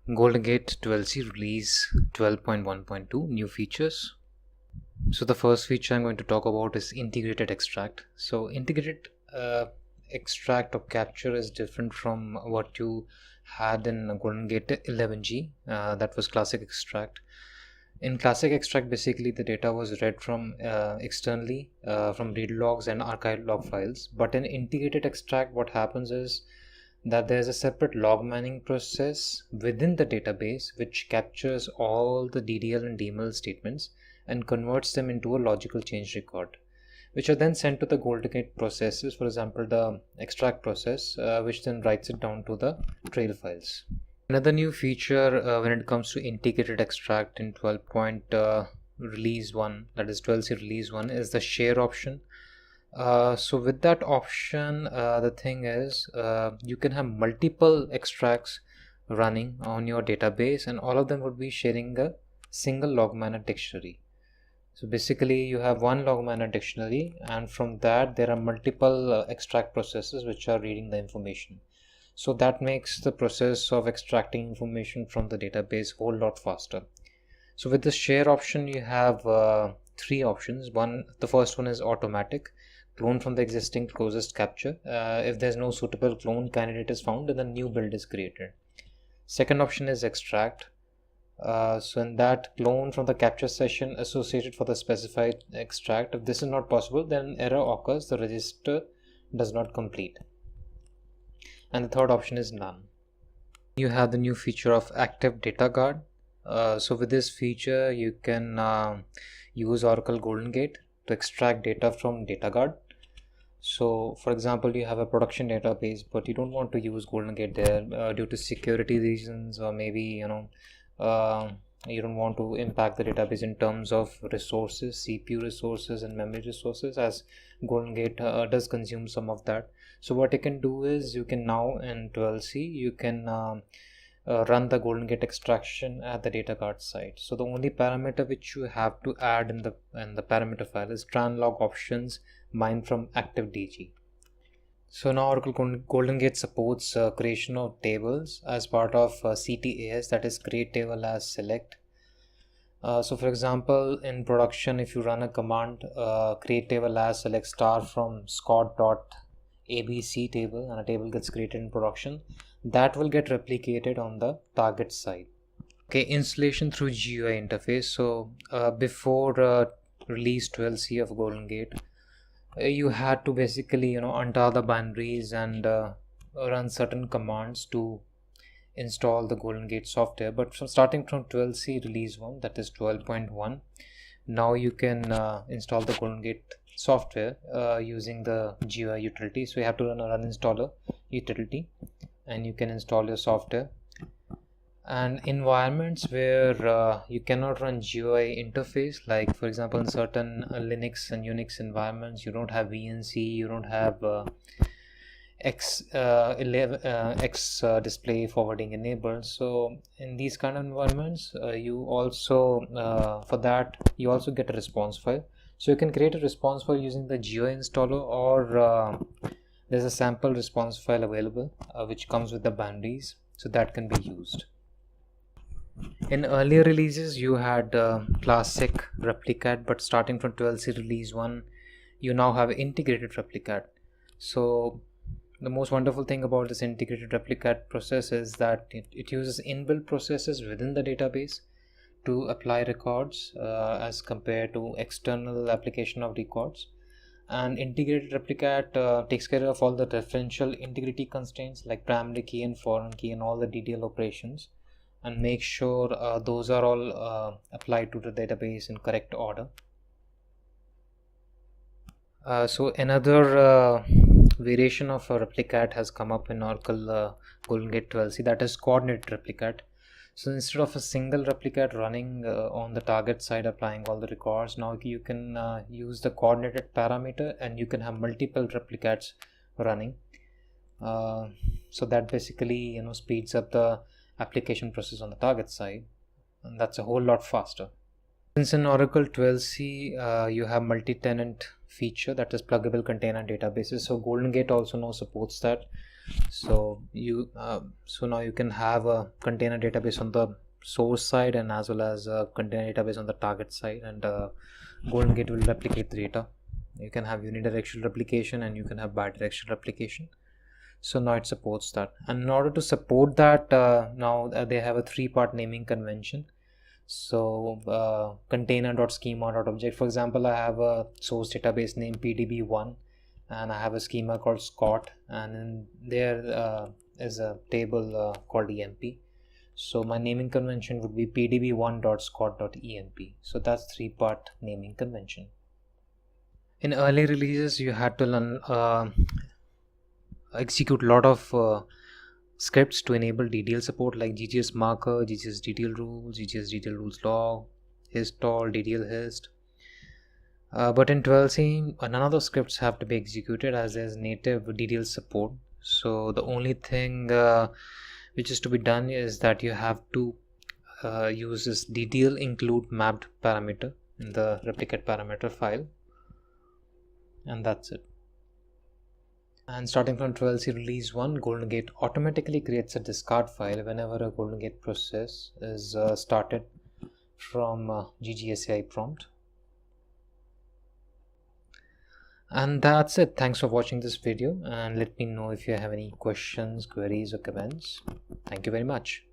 Goldengate 12c release 12.1.2 new features. So the first feature I'm going to talk about is integrated extract. So integrated extract or capture is different from what you had in Goldengate 11g. That was classic extract. In classic extract, basically the data was read from externally from read logs and archive log files. But in integrated extract, what happens is that there's a separate log mining process within the database which captures all the DDL and DML statements and converts them into a logical change record, which are then sent to the Goldengate processes, for example the extract process, which then writes it down to the trail files. Another new feature when it comes to integrated extract in 12. Release 1, that is 12c release 1, is the share option. So with that option, the thing is you can have multiple extracts running on your database, and all of them would be sharing a single log miner dictionary. So basically you have one log miner dictionary, and from that there are multiple extract processes which are reading the information. So that makes the process of extracting information from the database a whole lot faster. So with the share option you have three options. The first one is automatic, clone from the existing closest capture. If there's no suitable clone candidate is found, then a new build is created. Second option is extract. So in that, clone from the capture session associated for the specified extract. If this is not possible, then error occurs, the register does not complete. And the third option is none. You have the new feature of active data guard. So with this feature you can use Oracle Goldengate to extract data from data guard. So for example, you have a production database but you don't want to use Goldengate there due to security reasons, or maybe you don't want to impact the database in terms of resources, CPU resources and memory resources, as Goldengate does consume some of that. So what you can do is you can now in 12c you can run the Goldengate extraction at the data guard side. So the only parameter which you have to add in the parameter file is translog options mine from active DG. So now Oracle Goldengate supports creation of tables as part of CTAS, that is create table as select. So for example, in production, if you run a command create table as select star from scott.abc table, and a table gets created in production, that will get replicated on the target side. Okay, installation through GUI interface. So before release 12c of Goldengate, you had to basically untar the binaries and run certain commands to install the Goldengate software. But starting from 12c release 1, that is 12.1, now you can install the Goldengate software using the GUI utility. So you have to run a run installer utility and you can install your software. And environments where you cannot run GUI interface, like for example in certain Linux and Unix environments, you don't have VNC, you don't have X display forwarding enabled. So in these kind of environments you also for that you also get a response file. So you can create a response file using the GUI installer, or there's a sample response file available which comes with the binaries, so that can be used. In earlier releases you had classic Replicat, but starting from 12c release 1 you now have integrated Replicat. So the most wonderful thing about this integrated Replicat process is that it uses inbuilt processes within the database to apply records as compared to external application of records. And integrated Replicat takes care of all the referential integrity constraints like primary key and foreign key and all the DDL operations, and make sure those are all applied to the database in correct order. So another variation of a Replicat has come up in Oracle Goldengate 12c, that is coordinated Replicat. So instead of a single Replicat running on the target side applying all the records, now you can use the coordinated parameter and you can have multiple Replicats running. So that basically speeds up the application process on the target side, and that's a whole lot faster. Since in Oracle 12c you have multi-tenant feature, that is pluggable container databases, so Goldengate also now supports that. So now you can have a container database on the source side and as well as a container database on the target side, and Golden Gate will replicate the data. You can have unidirectional replication and you can have bidirectional replication. So now it supports that, and in order to support that, they have a 3-part naming convention. So container.schema.object, for example, I have a source database named pdb1 and I have a schema called Scott, and in there is a table called emp. So my naming convention would be pdb1.scott.emp. So that's 3-part naming convention. In early releases, you had to learn execute a lot of scripts to enable DDL support, like GGS marker, GGS DDL rules, GGS DDL rules log, histall, DDL hist. But in 12c, none of those scripts have to be executed as there's native DDL support. So the only thing which is to be done is that you have to use this DDL include mapped parameter in the Replicat parameter file, and that's it. And starting from 12c release 1, Golden Gate automatically creates a discard file whenever a Golden Gate process is started from GGSAI prompt. And that's it. Thanks for watching this video, and let me know if you have any questions, queries or comments. Thank you very much.